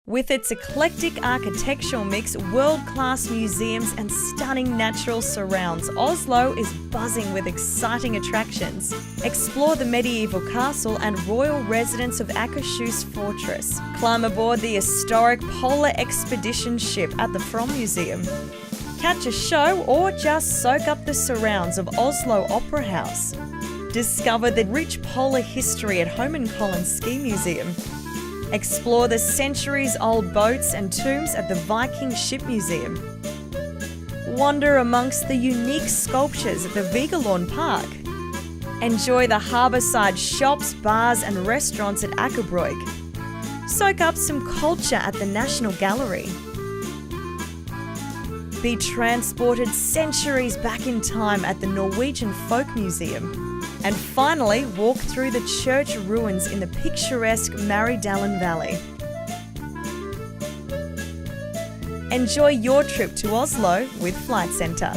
With its eclectic architectural mix, world-class museums and stunning natural surrounds, Oslo is buzzing with exciting attractions. Explore the medieval castle and royal residence of Akershus Fortress. Climb aboard the historic polar expedition ship at the From Museum. Catch a show or just soak up the surrounds of Oslo Opera House. Discover the rich polar history at Holmenkollen Ski Museum. Explore the centuries-old boats and tombs at the Viking Ship Museum. Wander amongst the unique sculptures at the Vigeland Park. Enjoy the harbourside shops, bars and restaurants at Akerbrook. Soak up some culture at the National Gallery. Be transported centuries back in time at the Norwegian Folk Museum. And finally, walk through the church ruins in the picturesque MARIDALEN Valley. Enjoy your trip to Oslo with Flight Centre.